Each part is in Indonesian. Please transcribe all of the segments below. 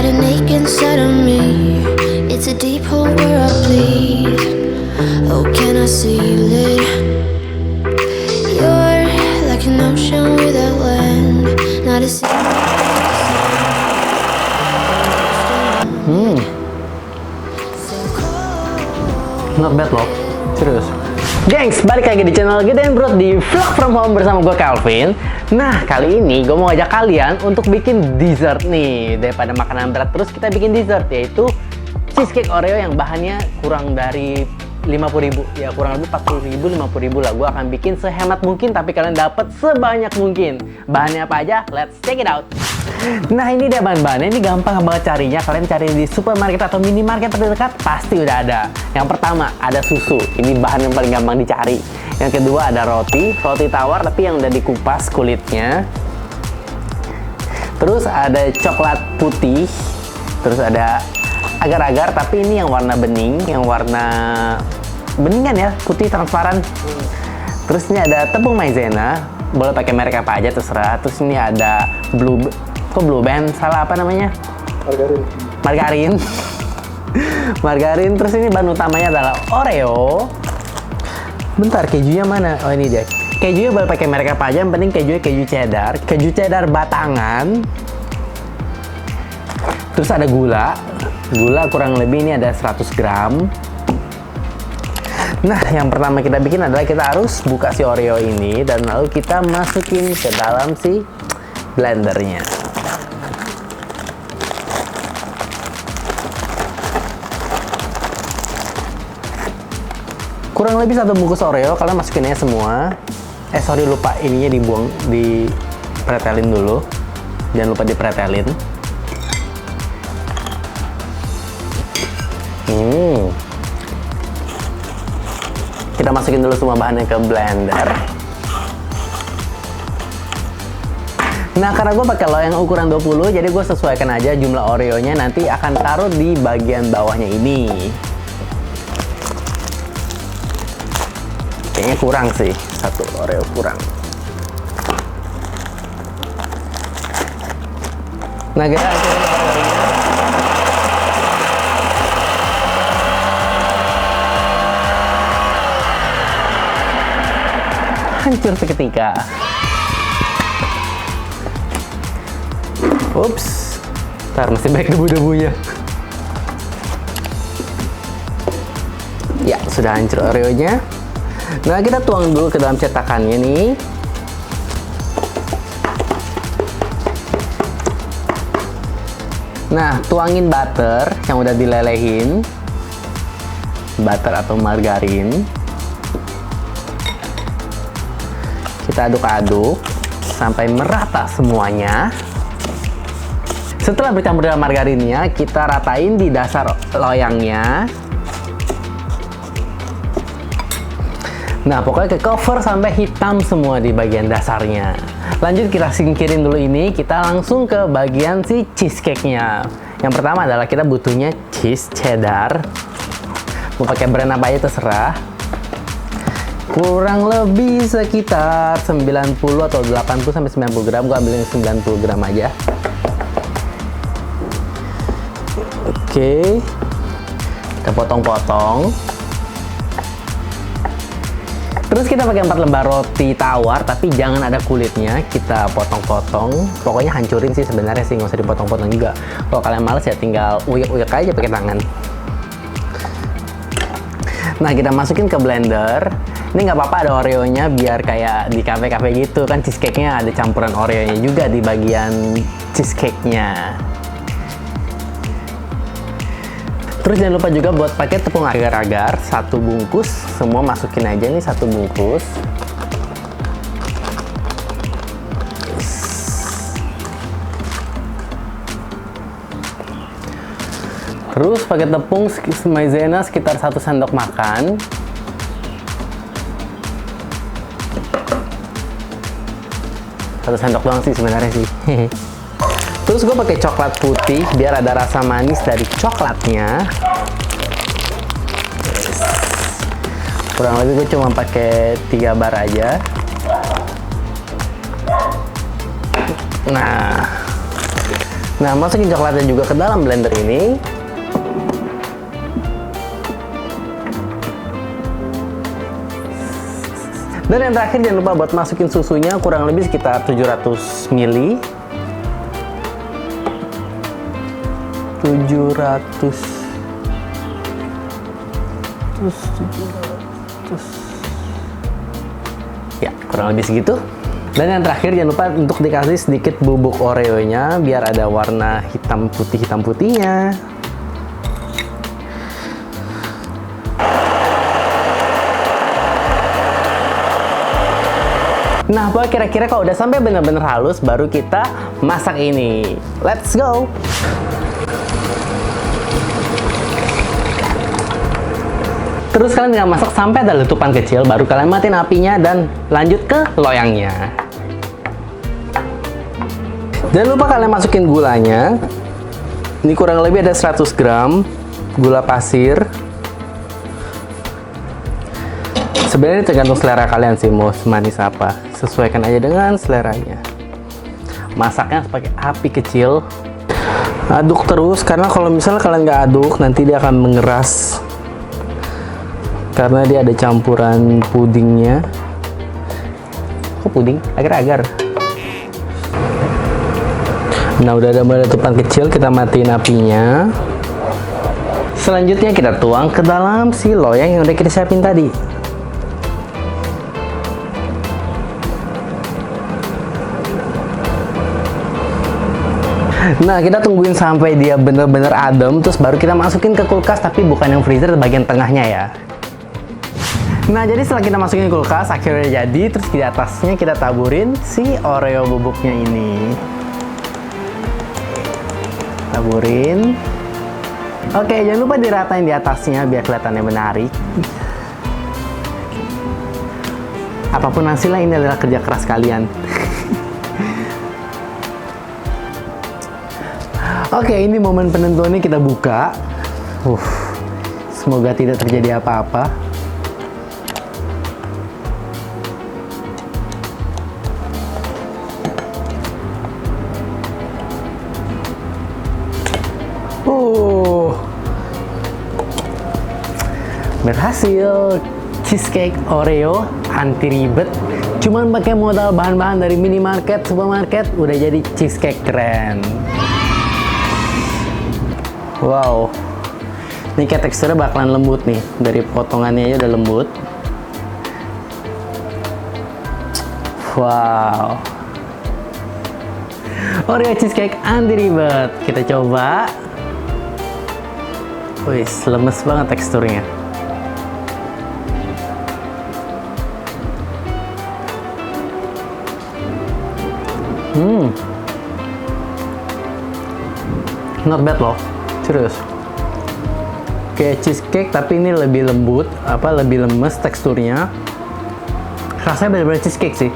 got an ache inside of me. It's a deep hole where I bleed. Oh, can I seal it? You're like an ocean without land. Not a Not bad loh, serius. Gengs, balik lagi di channel Gedein Perut di Vlog From Home bersama gue Calvin. Nah, kali ini gue mau ngajak kalian untuk bikin dessert nih. Daripada makanan berat terus, kita bikin dessert, yaitu cheesecake Oreo yang bahannya kurang dari 50.000, ya kurang lebih 40.000, 50.000 lah. Gue akan bikin sehemat mungkin, tapi kalian dapat sebanyak mungkin. Bahannya apa aja? Let's check it out. Nah, ini dia bahan-bahannya. Ini gampang banget carinya. Kalian cari di supermarket atau minimarket terdekat, pasti udah ada. Yang pertama, ada susu. Ini bahan yang paling gampang dicari. Yang kedua, ada roti tawar tapi yang udah dikupas kulitnya. Terus ada coklat putih. Terus ada agar-agar, tapi ini yang warna bening, yang warna beningan ya, putih transparan. Terus ini ada tepung maizena, boleh pakai merek apa aja terserah. Terus ini ada blue band, salah apa namanya? Margarin. Margarin. Terus ini bahan utamanya adalah Oreo. Bentar, kejunya mana? Oh, ini dia. Kejunya boleh pakai merek apa aja, yang penting kejunya keju cheddar batangan. Terus ada gula kurang lebih ini ada 100 gram. Nah, yang pertama kita bikin adalah kita harus buka si Oreo ini dan lalu kita masukin ke dalam si blendernya. Kurang lebih 1 bungkus Oreo, kalian masukinnya semua. Sorry, lupa ininya dibuang, dipretelin dulu. Jangan lupa dipretelin. Kita masukin dulu semua bahannya ke blender. Nah, karena gue pakai loyang ukuran 20, jadi gue sesuaikan aja jumlah Oreonya, nanti akan taruh di bagian bawahnya ini. Kayaknya kurang sih, 1 Oreo kurang. Nah, kita hancur seketika. Ups, ntar masih banyak debu-debunya. Ya, sudah hancur Oreonya. Nah, kita tuang dulu ke dalam cetakannya nih. Nah, tuangin butter yang udah dilelehin. Butter atau margarin. Kita aduk-aduk sampai merata semuanya. Setelah bercampur dengan margarinnya, kita ratain di dasar loyangnya. Nah, pokoknya ke cover sampai hitam semua di bagian dasarnya. Lanjut kita singkirin dulu ini, kita langsung ke bagian si cheesecake-nya. Yang pertama adalah kita butuhnya cheese cheddar. Mau pakai brand apa aja terserah. Kurang lebih sekitar 90 atau 80 sampai 90 gram. Gua ambil yang 90 gram aja. Oke. Kita potong-potong. Terus kita pakai 4 lembar roti tawar, tapi jangan ada kulitnya. Kita potong-potong. Pokoknya hancurin sih sebenarnya sih, nggak usah dipotong-potong juga. Kalau kalian males ya tinggal uyek-uyek aja pakai tangan. Nah, kita masukin ke blender. Ini nggak apa-apa ada Oreonya, biar kayak di kafe-kafe gitu kan, cheesecake-nya ada campuran Oreonya juga di bagian cheesecake-nya. Terus jangan lupa juga buat pakai tepung agar-agar 1 bungkus, semua masukin aja nih 1 bungkus. Terus pakai tepung maizena sekitar 1 sendok makan. Satu sendok doang sih sebenarnya sih. Terus gue pakai coklat putih biar ada rasa manis dari coklatnya. Kurang lebih gue cuma pakai 3 bar aja. Nah, Nah, masukin coklatnya juga ke dalam blender ini. Dan yang terakhir jangan lupa buat masukin susunya, kurang lebih sekitar 700 ml. 700. Ya, kurang lebih segitu. Dan yang terakhir jangan lupa untuk dikasih sedikit bubuk Oreo-nya biar ada warna hitam putihnya. Nah, pokoknya kira-kira kalau udah sampai bener-bener halus, baru kita masak ini. Let's go! Terus kalian tinggal masak sampai ada letupan kecil, baru kalian matiin apinya dan lanjut ke loyangnya. Jangan lupa kalian masukin gulanya. Ini kurang lebih ada 100 gram gula pasir. Sebenarnya tergantung selera kalian sih, mau semanis apa. Sesuaikan aja dengan seleranya. Masaknya pakai api kecil. Aduk terus, karena kalau misalnya kalian nggak aduk, nanti dia akan mengeras. Karena dia ada campuran pudingnya. Kok puding? Agar-agar. Nah, udah ada letupan kecil, kita matiin apinya. Selanjutnya kita tuang ke dalam si loyang yang udah kita siapin tadi. Nah, kita tungguin sampai dia bener-bener adem, terus baru kita masukin ke kulkas, tapi bukan yang freezer, bagian tengahnya ya. Nah, jadi setelah kita masukin ke kulkas, akhirnya jadi, terus di atasnya kita taburin si Oreo bubuknya ini. Taburin. Oke, jangan lupa diratain di atasnya biar kelihatannya menarik. Apapun hasilnya, ini adalah kerja keras kalian. Oke, ini momen penentuannya, kita buka. Semoga tidak terjadi apa-apa. Berhasil. Cheesecake Oreo anti ribet. Cuman pakai modal bahan-bahan dari minimarket, supermarket, udah jadi cheesecake keren. Wow, ini kayak teksturnya bakalan lembut nih, dari potongannya aja udah lembut. Wow, Oreo cheesecake anti ribet, kita coba. Wih, lemes banget teksturnya. Not bad loh. Serius, kayak cheesecake tapi ini lebih lembut, lebih lemes teksturnya. Rasanya benar-benar cheesecake sih.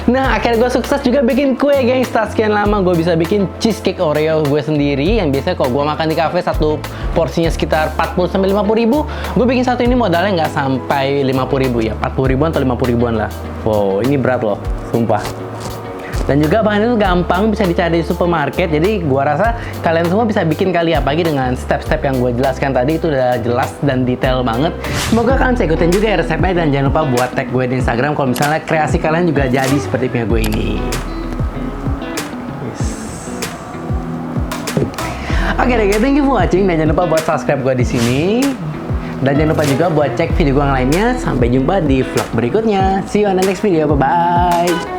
Nah, akhirnya gue sukses juga bikin kue, guys. Setelah sekian lama gue bisa bikin cheesecake Oreo gue sendiri. Yang biasanya kalau gue makan di cafe, satu porsinya sekitar 40-50 ribu. Gue bikin satu ini modalnya nggak sampai 50 ribu ya, 40 ribuan atau 50 ribuan lah. Wow, ini berat loh, sumpah. Dan juga bahannya itu gampang, bisa dicari di supermarket. Jadi gua rasa kalian semua bisa bikin kali, apalagi dengan step-step yang gue jelaskan tadi, itu udah jelas dan detail banget. Semoga kalian bisa ikutin juga ya resepnya, dan jangan lupa buat tag gue di Instagram kalau misalnya kreasi kalian juga jadi seperti punya gue ini. Oke deh, thank you for watching, dan jangan lupa buat subscribe gue di sini. Dan jangan lupa juga buat cek video gue yang lainnya. Sampai jumpa di vlog berikutnya. See you on the next video. Bye-bye.